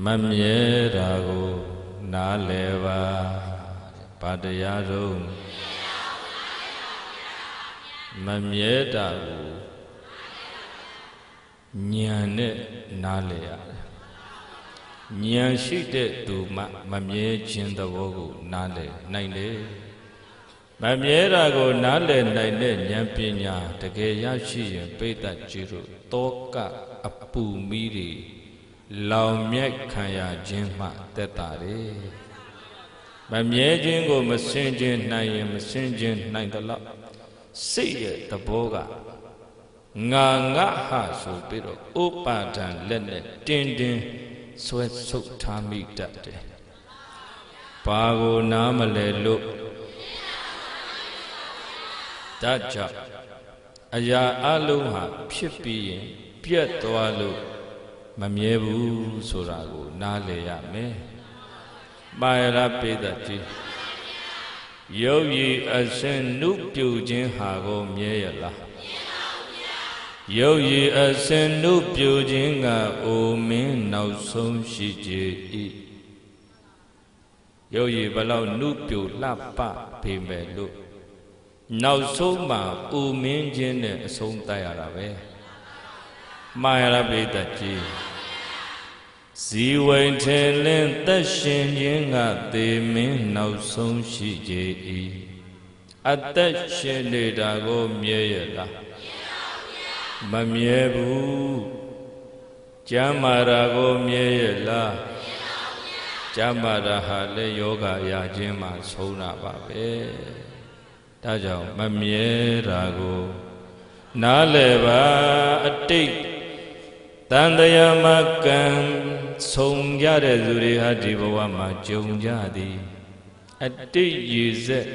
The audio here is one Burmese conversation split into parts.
မမြဲတာကိုနားလည်ပါဘာတရားဆုံးမမြဲတာကိုဉာဏ်နဲ့နားလည်ရတယ်ဉာဏ်ရှိတဲ့သူမှမမြဲခြင်းသဘောကိုနားလည်နိုင်တယ်မမြဲတာကိုနားလည်နိုင်တဲ့ဉာဏ်ပညာတကယ်ရရှိရင်ပိဋကကြီးတို့တောကအပူမီးတွေလောင်မြိုက်ခံရခြင်းမှတက်တာတယ်မမြဲခြင်းကိုမစင်ခြင်းနိုင်ရင်မစင်ခြင်းနိုင်တယ်လို့စိတ်ရဲ့သဘောကငါငါဟာဆိုပြီးတော့ဥပါဒံလက်နဲ့တင်းတင်းဆွဲဆုပ်ထားမိတတ်တယ်ဘာကိုနားမလဲလို့ဒါကြောင့်အရာအလုံးဟာဖြစ်ပြီးရင်ပြတ်သွားလို့မမြဲဘူးဆိုတာကိုနားလည်ရမယ်ပါရပိဋကကြီးယုတ်ရည်အစဉ်နုပြူခြင်းဟာကိုမြဲရလားယုတ်ရည်အစဉ်နုပြူခြင်းကအိုမင်းနောက်ဆုံးရှိကြ၏ယုတ်ရည်ဘလောက်နုပြူလှပပေမဲ့လို့နောက်ဆုံးမှာအိုမင်းခြင်းနဲ့အဆုံးတတ်ရတာပဲမာရပိဋကကြီးဇီဝိန်ထေလင်းသက်ရှင်ခြင်းကသေမင်းနောက်ဆုံးရှိကြ၏အသက်ရှင်နေတာကိုမြဲရလားမမြဲဘူးကျမ်းမာတာကိုမြဲရလားကျမ်းမာတာဟာလည်းယောဂရခြင်းမှာဆုံးတာပါပဲဒါကြောင့်မမြဲတာကိုနားလည်ပါအတိတ်တန်တရားမှာကံဆုံးကြတဲ့သူတွေဟာဒီဘဝမှာကြုံကြသည်အတိတ်ရည်ဆက်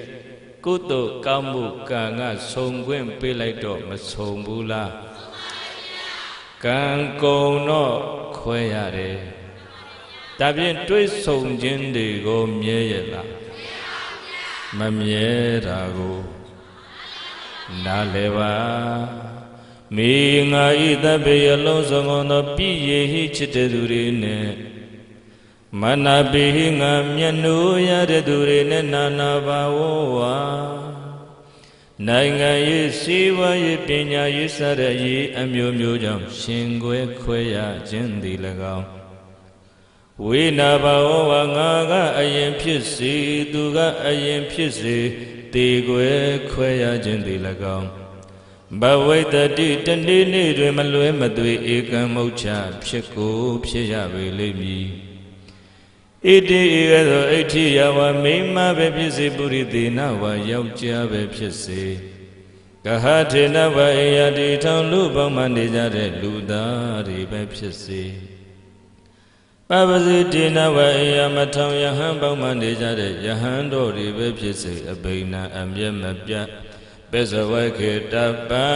ကုသိုလ်ကောင်းမှုကံကဆုံးခွင့်ပေးလိုက်တော့မဆုံးဘူးလားကံကုန်တော့ခွဲရတယ်ဒါဖြင့်တွေးဆုံခြင်းတွေကိုမြဲရလားမမြဲတာကိုနားလည်ပါမိငါဤတပေအလုံးစုံသောပြည့်ရဟိချစ်တဲ့သူတွေနဲ့မနာပေငါမျက်နှိုးရတဲ့သူတွေနဲ့နာနာဘာဝဝနိုင်ငံရေးစီးပွားရေးပညာရေးစတဲ့ရေးအမျိုးမျိုးကြောင့်ရှင်ခွဲခွဲရခြင်းသည်၎င်းဝိနာဘာဝဝငါကအရင်ဖြစ်စေသူကအရင်ဖြစ်စေတေခွဲခွဲရခြင်းသည်၎င်းဘဝိတ္တိတနေ့နေ့တွင်မလွဲမသွေဧကံမုတ်ချဖြစ်ကိုဖြစ်ရပေလိမ့်မည်ဣတိဧကသောအဋ္ဌိယဝမိမပဲဖြစ်စေပုရိသေနဝယောက်ျားပဲဖြစ်စေကဟထေနဝအေယတိထောင်လူပေါင်းမှနေကြတဲ့လူသားတွေပဲဖြစ်စေပပစီတေနဝအေယမထောင်ယဟန်ပေါင်းမှနေကြတဲ့ယဟန်တော်တွေပဲဖြစ်စေအဘိနာအမျက်မပြတ်ပစ္စဝခေတပံ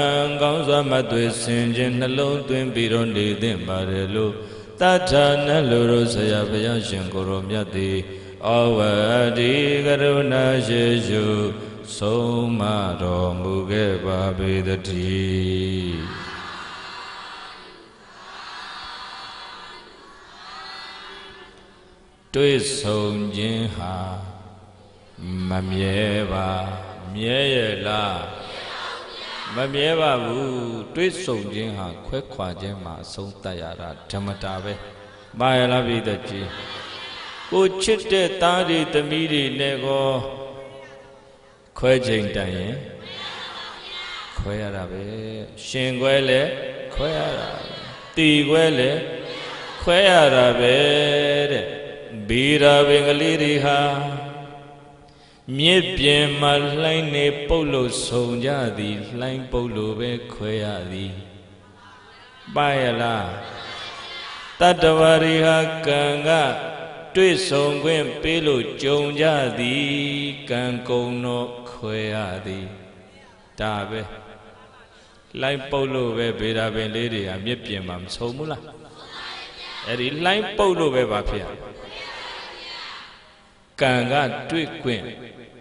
ကောင်းစွာမသွေဆင်ခြင်းနှလုံးသွင်းပြီးတော့နေသင့်ပါတယ်လို့တထာနလူတို့ဆရာဘုရားရှင်ကိုရောမြတ်သည်ဩဝတိကရုဏာရှိရှုဆုံးမတော်မူခဲ့ပါပေတည်းတွေးဆုံခြင်းဟာမမြဲပါမြဲရလားမမြဲပါဘူးတွေးဆုံခြင်းဟာခွဲခွာခြင်းမှာအဆုံးတတ်ရတာဓမ္မတာပဲမာရလားပိဋကကြီးကိုချစ်တဲ့သားတွေသမီးတွေနဲ့ကောခွဲချိန်တန်ရင်ခွဲရတာပဲရှင်ခွဲလဲခွဲရတာတီခွဲလဲခွဲရတာပဲတဲ့ဘီရာပင်ကလေးတွေဟာမြစ်ပြင်မှာလှိုင်းနေပုတ်လို့ဆုံကြသည်လှိုင်းပုတ်လို့ပဲခွဲရသည်ပါရလားတတ္တဝါတွေဟာကံကတွေ့ဆုံခွင့်ပေးလို့ကြုံကြသည်ကံကုန်တော့ခွဲရသည်ဒါပဲလှိုင်းပုတ်လို့ပဲဗေဒပင်လေးတွေဟာမြစ်ပြင်မှာမဆုံဘူးလားအဲ့ဒီလှိုင်းပုတ်လို့ပဲဘာဖြစ်ရကံကတွေ့ခွင့်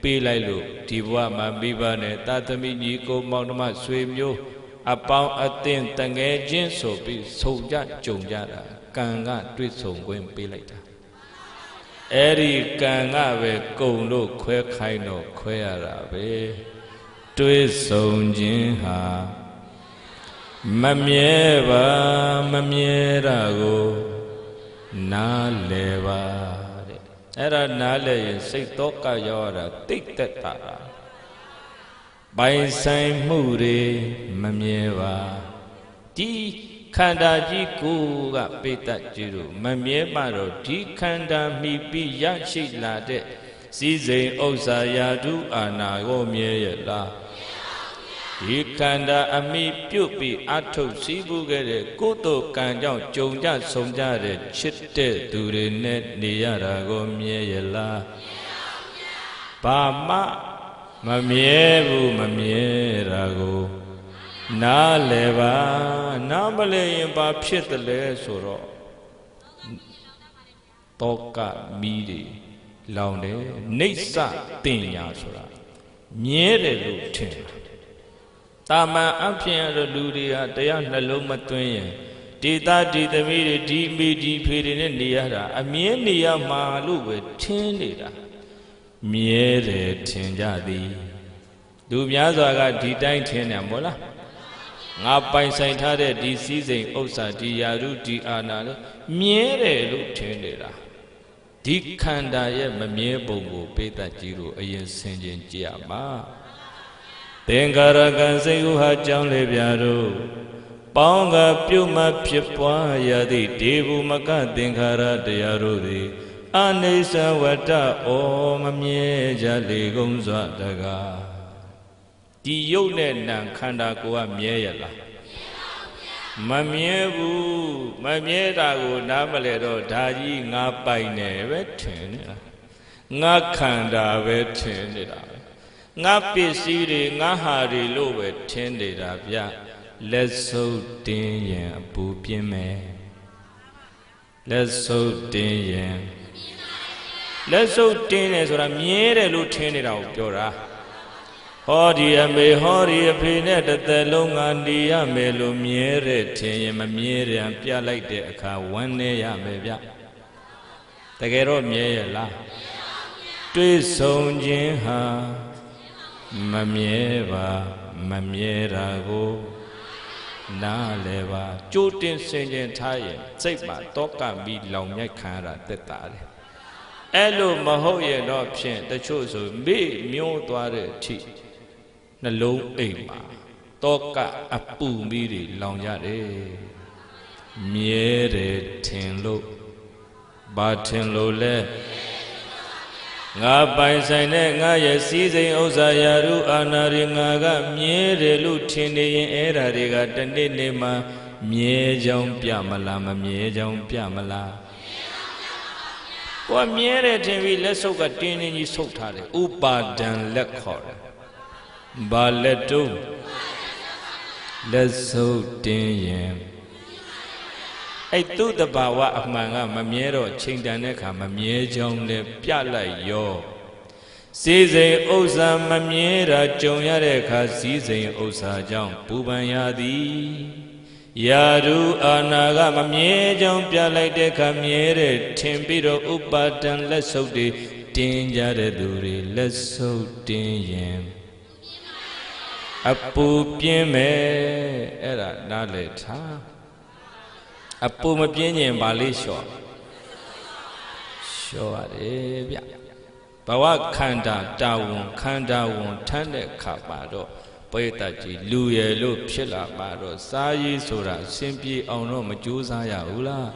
ပေးလိုက်လို့ဒီဘဝမှာမိဘနဲ့တာသမီညီကိုမောင်နှမဆွေမျိုး အပေါင်းအသင်းတငယ်ချင်းဆိုပြီးဆုံကြကြုံကြတာကံကတွေ့ဆုံခွင့်ပေးလိုက်တာအဲ့ဒီကံကပဲကုံလို့ခွဲခိုင်းတော့ခွဲရတာပဲတွေ့ဆုံခြင်းဟာမမြဲပါမမြဲတာကိုနားလဲပါတဲ့အဲ့ဒါနားလဲရင်စိတ်သောကရောက်ရတာတိတ်တက်တာပိုင်ဆိုင်မှုတွေမမြဲပါဒီခန္ဓာကြီးကိုကပိဋကကြီးတို့မမြဲပါတော့ဒီခန္ဓာမိပြီးရရှိလာတဲ့စည်းစိမ်ဥစ္စာယာတုအာနာကိုမြဲရလားဒီခန္ဓာအမိပြုတ်ပြီးအထုတ်စည်းပူးခဲ့တဲ့ကုသိုလ်ကံကြောင့်ကြုံကြဆုံကြတဲ့ချစ်တဲ့သူတွေနဲ့နေရတာကိုမြဲရလားဘာမှမမြဲဘူးမမြဲတာကိုနားလဲပါနားမလဲရင်ဘာဖြစ်တယ်လဲဆိုတော့တောကမီးတွေလောင်တယ်နှိစ္စတင်ညာဆိုတာမြဲတယ်လို့ထင်တယ်တာမန်အဖြစ်ရတဲ့လူတွေဟာတရားနှလုံးမသွင်းရင်ဒေတာဒီသမီးတွေဒီမိဒီဖေတွေနဲ့နေရတာအမြဲနေရမှာလို့ပဲထင်နေတာမြဲတယ်ထင်ကြသည်လူများစွာကဒီတိုင်းထင်တယ်မို့လားငါပိုင်ဆိုင်ထားတဲ့ဒီစည်းစိမ်ဥစ္စာဒီယာရုဒီအာနာလည်းမြဲတယ်လို့ထင်နေတာဒီခန္ဓာရဲ့မမြဲပုံကိုပိဋကကြီးတို့အရင်ဆင်ခြင်ကြည့်ရမှာသင်္ခါရကံစိတ်ဥဟာကြောင်းလေပြတို့ပေါင်းကပြုတ်မှဖြစ်ပွားရသည့်ဒေဝမကသင်္ခါရတရားတို့သည်အနိစ္စဝတ္တဩမမြဲကြလေကုန်စွာတကားဒီယုတ်နဲ့နံခန္ဓာကိုယ်ကမြဲရလားမမြဲဘူးမမြဲတာကိုနားမလဲတော့ဒါကြီးငါပိုင်နေပဲထင်နေတာငါခန္ဓာပဲထင်နေတာငါပစ္စည်းတွေငါဟာတွေလို့ပဲထင်နေတာဗျလက်ဆုပ်တင်းရင်အပူပြင်းမယ်လက်ဆုပ်တင်းရင်လက်ဆုပ်တင်းတယ်ဆိုတာမြဲတယ်လို့ထင်နေတာကိုပြောတာဟောဒီအမေဟောဒီအဖေနဲ့တစ်သက်လုံးငါနေရမယ်လို့မြဲတဲ့ထင်ရင်မမြဲတယ်ပြလိုက်တဲ့အခါဝမ်းနေရမယ်ဗျတကယ်တော့မြဲရလားတွေ့ဆုံခြင်းဟာမမြဲပါမမြဲတာကိုနားလဲပါကြိုးတင်ဆင်ခြင်ထားရင်စိတ်မှာတောကမီလောင်မြိုက်ခံရတာတက်တာတယ်အဲ့လိုမဟုတ်ရင်တော့ဖြင့်တချို့ဆိုမေ့မျောသွားတဲ့အထိနှလုံးအိမ်မှာတောကအပူမီတွေလောင်ရတယ်မြဲတယ်ထင်လို့ဘာထင်လို့လဲငါပိုင်ဆိုင်တဲ့ငါရဲ့စည်းစိမ်ဥစ္စာယာရုအာနာတွေငါကမြဲတယ်လို့ထင်နေရင်အဲ့ဓာတွေကတနေ့နေ့မှမြဲကြောင်းပြမလားမမြဲကြောင်းပြမလားကိုယ်မြဲတယ်ထင်ပြီးလက်ဆုပ်ကတင်းတင်းကြီးဆုပ်ထားတယ်ဥပါဒံလက်ခေါ်တယ်ဘာလက်တုံးလက်ဆုပ်တင်းရင်အဲ့သူ့တဘာဝအမှန်ကမမြဲတော့ချိန်တန်တဲ့အခါမမြဲကြောင်းလဲပြလိုက်ရောစည်းစိမ်ဥစ္စာမမြဲတာကြုံရတဲ့အခါစည်းစိမ်ဥစ္စာကြောင့်ပူပန်ရသည်ယာရုအာနာကမမြဲကြောင်းပြလိုက်တဲ့အခါမြဲတဲ့ထင်ပြီးတော့ဥပါဒံလက်ဆုပ်တွေတင်းကြတဲ့သူတွေလက်ဆုပ်တင်းရင်အပူပြင်းမယ်အဲ့ဒါနားလေထားအပူမပြင်းရင်ဗာလေးလျှော့ရတယ်ဗျဘဝခန္ဓာတာဝန်ခန္ဓာဝန်ထမ်းတဲ့ခါပါတော့ပိဋကကြီးလူရယ်လို့ဖြစ်လာပါတော့စားရေးဆိုတာအစဉ်ပြေအောင်တော့မကြိုးစားရဘူးလား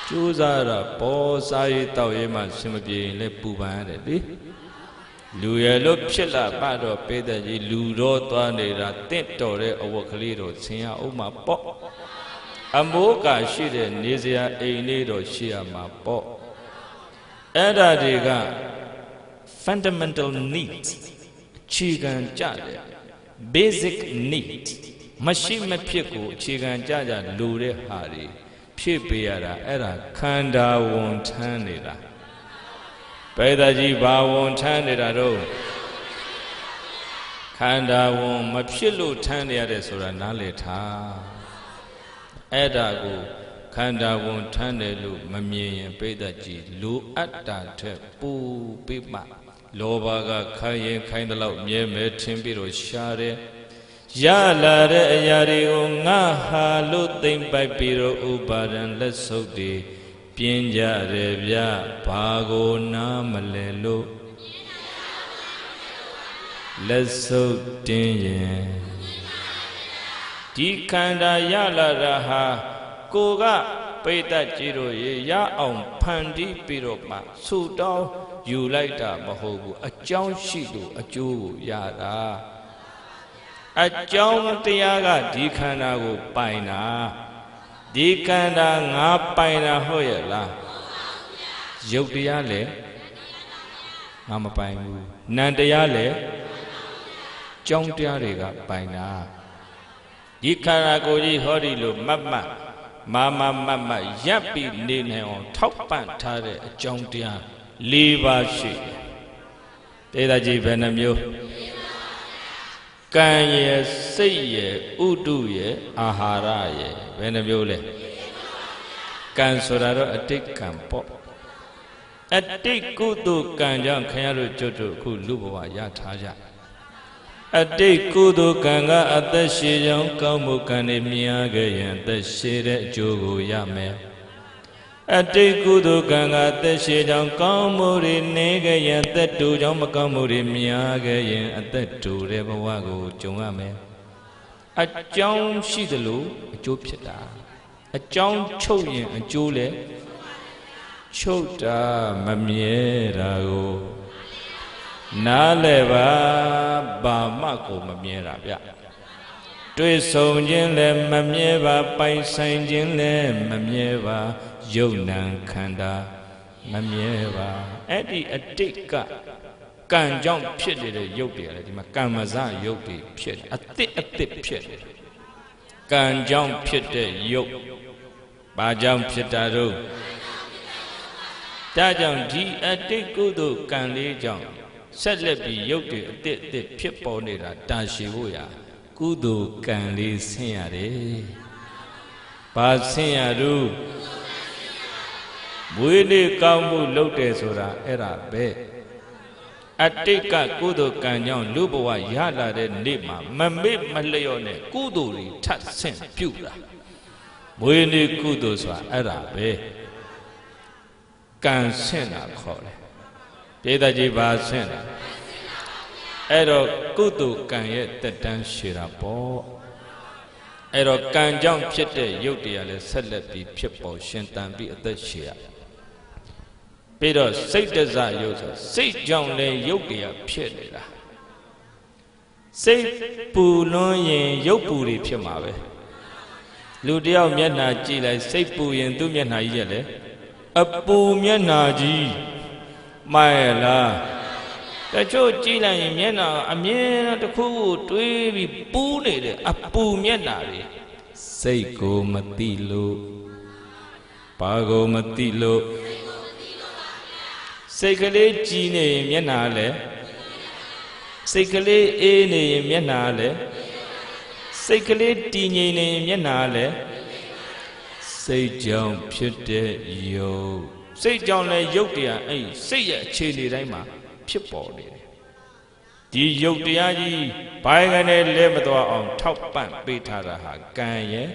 ကြိုးစားတာပေါ်စားရေးတောက်ရေးမှအစဉ်မပြေရင်လည်းပူပန်ရတယ်လေလူရယ်လို့ဖြစ်လာပါတော့ပိဋကကြီးလူတော့သွားနေတာတင့်တော်တဲ့အဝတ်ကလေးတော့ဆင်ရအောင်မှာပေါ့အမိုးကရှိတဲ့နေစရာအိမ်လေးတော့ရှိရမှာပေါ့အဲ့ဒါတွေက fundamental needs အခြေခံကြတယ် basic need မရှိမဖြစ်ကိုအခြေခံကြလိုတဲ့ဟာတွေဖြည့်ပေးရတာအဲ့ဒါခန္ဓာဝန်ထမ်းနေတာပိဋကကြီးဘာဝန်ထမ်းနေတာတော့ခ န္ဓာဝန်မဖြစ်လို့ထမ်းနေရတယ်ဆိုတာနားလည်ထားအဲ့ဒါကိုခန္ဓာဝန်ထမ်းတယ်လို့မမြင်ရင်ပိဋကကြီးလူအတ္တထက်ပူပိမှလောဘကခိုင်းရင်ခိုင်းတဲ့လောက်မြဲမဲထင်ပြီးတော့ရှားတယ်ရလာတဲ့အရာတွေကိုငါဟာလို့သိမ့်ပိုက်ပြီးတော့ဥပါဒံလက်ဆုပ်တွေပြင်းကြတယ်ဗျဘာကိုနားမလဲလို့လက်ဆုပ်တင်းရင်ဒီခန္ဓာရလာတာဟာကိုကပိဋကကြီးတို့ရေရအောင်ဖန်တီးပြီးတော့မှဆူတောင်းယူလိုက်တာမဟုတ်ဘူးအကြောင်းရှိလို့အကျိုးကိုရတာအကြောင်းတရားကဒီခန္ဓာကိုပိုင်တာဒီခန္ဓာငါပိုင်တာဟုတ်ရဲ့လားရုပ်တရားလည်းငါမပိုင်ဘူးနာမ်တရားလည်းကြောင်းတရားတွေကပိုင်တာဒီခန္ဓာကိုယ်ကြီးဟောဒီလိုမတ်မရပ်ပြီးနေနိုင်အောင်ထောက်ပံ့ထားတဲ့အကြောင်းတရား၄ပါးရှိတယ်တေသာကြီးဘယ်နှမျိုးကံရဲ့စိတ်ရဲ့ဥဒုရဲ့အာဟာရရဲ့ဘယ်နှမျိုးလဲကံဆိုတာတော့အတိတ်ကံပေါ့အတိတ်ကုသိုလ်ကံကြောင့်ခင်ဗျားတို့ကျွတ်တို့အခုလူဘဝရထားကြအတိတ်ကုသိုလ်ကံကအသက်ရှည်ကြောင်းကောင်းမှုကံတွေမြင်ရခဲ့ရင်အသက်ရှည်တဲ့အကျိုးကိုရမယ်အတိတ်ကုသိုလ်ကံကအသက်ရှည်ကြောင်းကောင်းမှုတွေနေခဲ့ရင်အသက်တူကြောင်းမကောင်းမှုတွေမြင်ရခဲ့ရင်အသက်တူတဲ့ဘဝကိုကြုံရမယ်အကြောင်းရှိသလိုအကျိုးဖြစ်တာအကြောင်းချုပ်ရင်အကျိုးလည်းချုပ်တာမမြဲတာကိုနားလဲပါဘာမှကိုမမြဲတာဗျတွေ့ဆုံခြင်းလည်းမမြဲပါပိုင်ဆိုင်ခြင်းလည်းမမြဲပါယုတ်နံခန္ဓာမမြဲပါအဲ့ဒီအတိတ်ကကံကြောင့်ဖြစ်နေတဲ့ယုတ်တွေလည်းဒီမှာကမ္မဇယုတ်တွေဖြစ်အသစ်ဖြစ်တယ်ကံကြောင့်ဖြစ်တဲ့ယုတ်ဘာကြောင့်ဖြစ်တာတော့ဒါကြောင့်ဒီအတိတ်ကုသိုလ်ကံလေးကြောင့်ဆက်လက်ပြီးယုတ်တွေအသစ်ဖြစ်ပေါ်နေတာတာရှည်ဖို့ရကုသိုလ်ကံလေးဆင်းရတယ်။ဘာဆင်းရတော့မွေးနေ့ကောင်းမှုလုပ်တယ်ဆိုတာအဲ့ဒါပဲအတိတ်ကကုသိုလ်ကံကြောင့်လူဘဝရလာတဲ့နေ့မှာမမေ့မလျော့နဲ့ကုသိုလ်တွေထပ်ဆင့်ပြုတာမွေးနေ့ကုသိုလ်ဆိုတာအဲ့ဒါပဲကံဆင့်တာခေါ်တယ်ဒေသကြီးပါဆင့်တာအဲ့တော့ကုသိုလ်ကံရဲ့တက်တန်းရှည်တာပေါ့အဲ့တော့ကံကြောင့်ဖြစ်တဲ့ယုတ်တရားလည်းဆက်လက်ပြီးဖြစ်ပေါ်ရှင်တန်ပြီးအသက်ရှည်ရပြီးတော့စိတ်တဇယုတ်ဆိုစိတ်ကြောင့်လည်းယုတ်တရားဖြစ်နေတာစိတ်ပူလွန်းရင်ယုတ်ပူတွေဖြစ်မှာပဲလူတယောက်မျက်နှာကြည့်လိုက်စိတ်ပူရင်သူ့မျက်နှာကြီးရဲ့လေအပူမျက်နှာကြီးမှန်ရဲ့လားတချို့ကြည့်လိုက်ရင်မျက်နှာအမြဲတမ်းတစ်ခုခုတွေးပြီးပူးနေတယ်အပူမျက်နှာတွေစိတ်ကိုမသိလို့ဘာကိုမသိလို့စိတ်ကလေးကြည်နေရင်မျက်နှာလည်းစိတ်ကလေးအေးနေရင်မျက်နှာလည်းစိတ်ကလေးတည်ငြိမ်နေရင်မျက်နှာလည်းစိတ်ကြောင့်ဖြစ်တဲ့ယုတ်စိတ်ကြောင့်လည်းယုတ်တရားအဲ့စိတ်ရဲ့အခြေအနေတိုင်းမှာဖြစ်ပေါ်နေတယ်ဒီယုတ်တရားကြီးဘိုင်းကနေလဲမသွားအောင်ထောက်ပံ့ပေးထားတာဟာကံရဲ့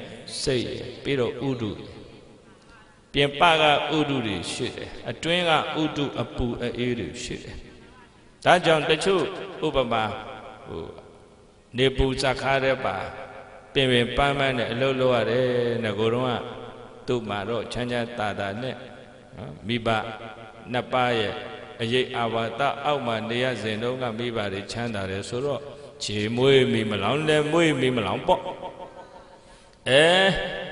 စိတ်ရဲ့ပြီးတော့ဥဒုပြင်ပကဥဒုတွေရှိတယ်အတွင်းကဥဒုအပူအေးတွေရှိတယ်ဒါကြောင့်တချို့ဥပမာနေပူစခါတဲ့ပါပင်ပန်းပန်းနဲ့အလုပ်လုပ်ရတယ်ငကိုယ်တော့သူ့မှာတော့ချမ်းချမ်းသာသာနဲ့မိဘနှစ်ပါးရဲ့အရေးအာဝါဒအောက်မှာနေရစဉ်တုန်းကမိဘတွေချမ်းသာတယ်ဆိုတော့ခြေမွေးမိမလောင်လည်းမွေးမိမလောင်ပေါ့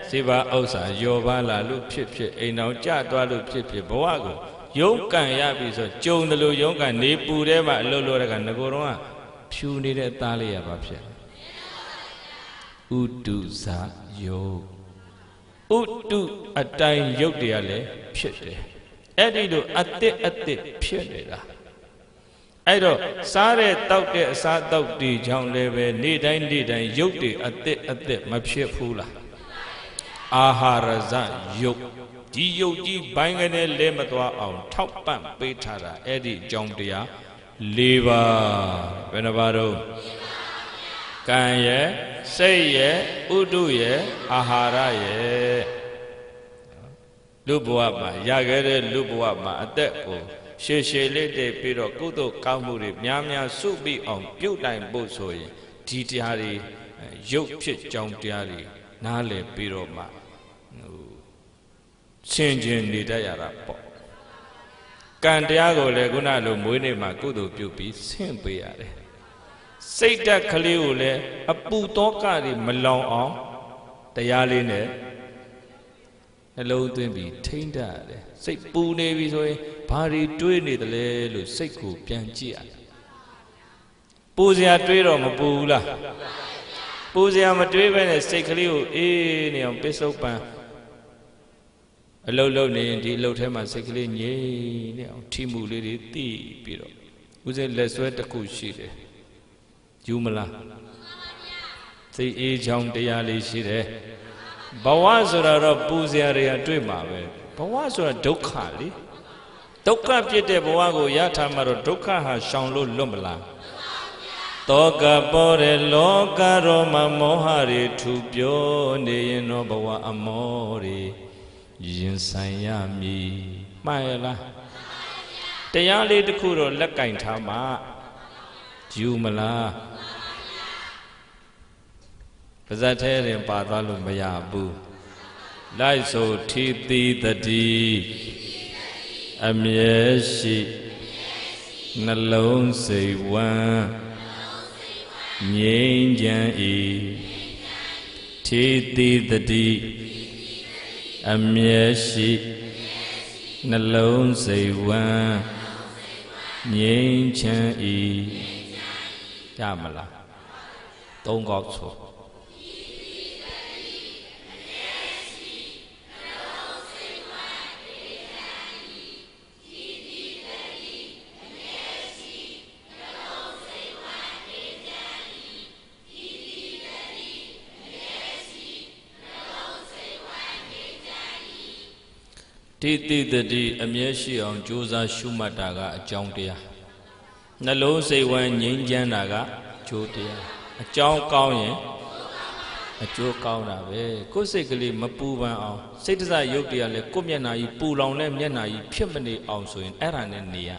စေပါဥစ္စာယောပါလာလို့ဖြစ်အိမ်တော်ကြသွားလို့ဖြစ်ဘဝကိုရုန်းကန်ရပြီဆိုကြုံတယ်လို့ရုန်းကန်နေပူထဲမှာအလုပ်လုပ်တဲ့ကငကိုယ်တော့ဖြူနေတဲ့သားလေးရပါဖြစ်ဥတုဇာယုတ်ဥတုအတိုင်းယုတ်တရားလည်းဖြစ်တယ်အဲ့ဒီလိုအသစ်ဖြစ်နေတာ အဲ့တော့စားတဲ့တောက်တဲ့အစားတောက်တွေကြောင့်လည်းပဲနေ့တိုင်းရုပ်တွေအသက်မဖြစ်ဘူးလားအာဟာရဇယုတ်ဒီယုတ်ကြီးဘိုင်းကနေလဲမသွားအောင်ထောက်ပံ့ပေးထားတာအဲ့ဒီအကြောင်းတရား၄ပါးဘယ်နှပါတော့ကံရဲ့စိတ်ရဲ့ဥဒုရဲ့အာဟာရရဲ့လူဘဝမှာရခဲ့တဲ့လူဘဝမှာအသက်ကိုရှည်လေးတည်ပြီးတော့ကုသိုလ်ကောင်းမှုတွေများစုပြီးအောင်ပြုတ်တိုင်ဖို့ဆိုရင်ဒီတရားတွေရုပ်ဖြစ်ကြောင်းတရားတွေနားလည်ပြီးတော့မှဆင်ခြင်နေတတ်ရတာပေါ့ကံတရားကိုလည်းခုနလိုမွေးနေ့မှာကုသိုလ်ပြုပြီးဆင့်ပေးရတယ်စိတ်ဓာတ်ကလေးကိုလည်းအပူတောကတွေမလောင်အောင်တရားလေးနဲ့နှလုံးသွင်းပြီးထိန်းတတ်ရတယ်စိတ်ပူနေပြီဆိုရင်ဘာတွေတွေးနေတယ်လဲလို့စိတ်ကိုပြန်ကြည့်ရတယ်ပူစရာတွေးတော့မပူဘူးလားပူစရာမတွေးဘဲနဲ့စိတ်ကလေးကိုအေးနေအောင်ပစ္စုပန်အလုတ်လုတ်နေရင်ဒီအလုတ်ထဲမှာစိတ်ကလေးငြိမ်နေအောင်ထိမှုလေးတွေသိပြီးတော့ဦးဇင်းလက်ဆွဲတစ်ခုရှိတယ်ယူမလားစိတ်အေးချောင်းတရားလေးရှိတယ်ဘဝဆိုတာတော့ပူစရာတွေတွေ့မှာပဲဘဝဆိုတာဒုက္ခလေဒုက္ခဖြစ်တဲ့ဘဝကိုရထားမှာတော့ဒုက္ခဟာရှောင်လို့လွတ်မလားတောကပေါ်တဲ့လောကရောမှာမောဟတွေထူပြောနေရင်တော့ဘဝအမောတွေရင်ဆိုင်ရမည်မှန်ရလားတရားလေးတစ်ခုတော့လက်ကင်ထားမှာယူမလားပါဇက်ထဲရင်ပါသွားလို့မရဘူးလိုက်ဆိုထီတိတတိအမြဲရှိနှလုံးစိတ်ဝမ်းငြိမ်းချမ်း၏ထီတိတတိအမြဲရှိနှလုံးစိတ်ဝမ်းငြိမ်းချမ်း၏ရမလားသုံးခေါက်ဆိုတိတိတတိအမြဲရှိအောင်ကြိုးစားရှုမှတ်တာကအကြောင်းတရားနှလုံးစိတ်ဝမ်းငြိမ်းချမ်းတာကကျိုးတရားအကြောင်းကောင်းရင်အကျိုးကောင်းတာပဲကိုယ်စိတ်ကလေးမပူပန်အောင်စိတ်တစရုပ်တရားလည်းကိုယ်မျက်နှာကြီးပူလောင်တဲ့မျက်နှာကြီးဖြစ်မနေအောင်ဆိုရင်အဲ့ဒါနဲ့နေရ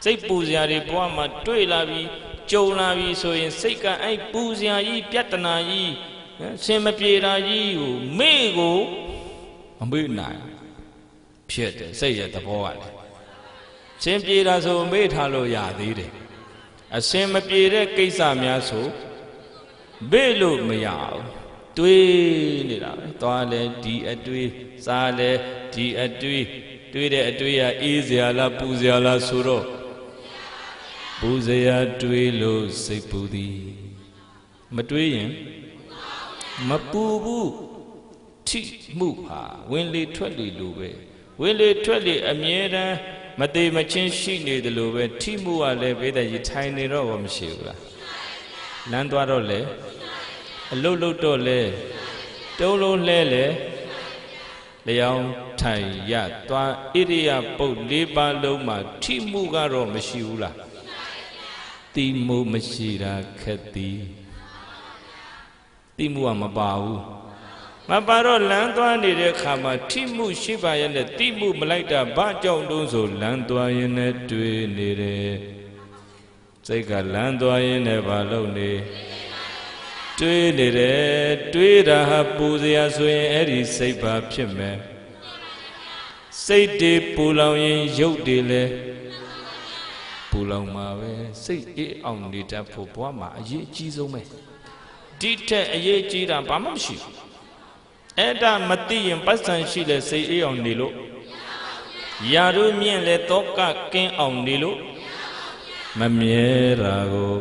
စိတ်ပူစရာတွေဘဝမှာတွေ့လာပြီးကြုံလာပြီးဆိုရင်စိတ်ကအဲ့ပူစရာကြီးပြဿနာကြီးဆင်မပြေတာကြီးကိုမေ့ကိုမမေ့နိုင်ဖြစ်တယ်စိတ်ရဲ့သဘောကလည်းဆင်ပြေတာဆိုမေ့ထားလို့ရသေးတယ်အဆင်မပြေတဲ့ကိစ္စများဆိုမေ့လို့မရဘူးတွေးနေတာပဲသွားလဲဒီအတွေးစားလဲဒီအတွေးတွေးတဲ့အတွေးကအေးစရာလားပူစရာလားဆိုတော့ပူစရာတွေးလို့စိတ်ပူသည်မတွေးရင်မပူဘူးထိမှုဟာဝင်လေထွက်လေလိုပဲဝင်လေထွက်လေအမြဲတမ်းမသေးမချင်းရှိနေတယ်လို့ပဲထိမှုကလည်းဘေးတဲ့ရထိုင်နေတော့မရှိဘူးလားလမ်းသွားတော့လေအလုတ်လုတ်တော့လေတုံးလုံးလဲလေလျောင်းထိုင်ရသွားဣရိယာပုတ်၄ပါးလုံးမှာထိမှုကတော့မရှိဘူးလားတိမှုမရှိတာခက်သည်တိမှုကမပါဘူးမပါတော့လမ်းသွားနေတဲ့ခါမှာထိမှုရှိပါရဲ့နဲ့တိမှုမလိုက်တာဘာကြောင့်တုံးဆိုလမ်းသွားရင်နဲ့တွေ့နေတယ်စိတ်ကလမ်းသွားရင်နဲ့ဘာလုပ်နေတွေးနေတယ်တွေးတာဟာပူစရာဆိုရင်အဲ့ဒီစိတ်ပါဖြစ်မယ်စိတ်တွေပူလောင်ရင်ရုပ်တွေလည်းပူလောင်မှာပဲစိတ်အေးအောင်နေတတ်ဖို့ဘဝမှာအရေးအကြီးဆုံးပဲဒီထက်အရေးကြီးတာဘာမှမရှိဘူးအဲ့ဒါမသိရင်ပတ်စံရှိလဲစိတ်အေးအောင်နေလို့ယာတို့မြင့်လဲတောကကင်းအောင်နေလို့မမြဲတာကို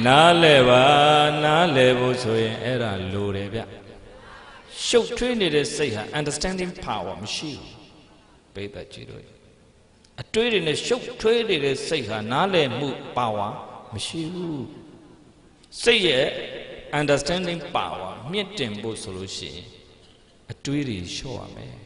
နားလဲပါနားလဲဖို့ဆိုရင်အဲ့ဒါလိုတယ်ဗျရှုပ်ထွေးနေတဲ့စိတ်ဟာ understanding power မရှိဘူးပိဿကြည့်လို့ အတွေးတွေနဲ့ရှုပ်ထွေးနေတဲ့စိတ်ဟာနားလည်မှုပါဝါမရှိဘူးစိတ်ရဲ့ understanding power မြင့်တင်ဖို့ဆိုလို့ရှိရင်အတွေးတွေလျှော့ရမယ်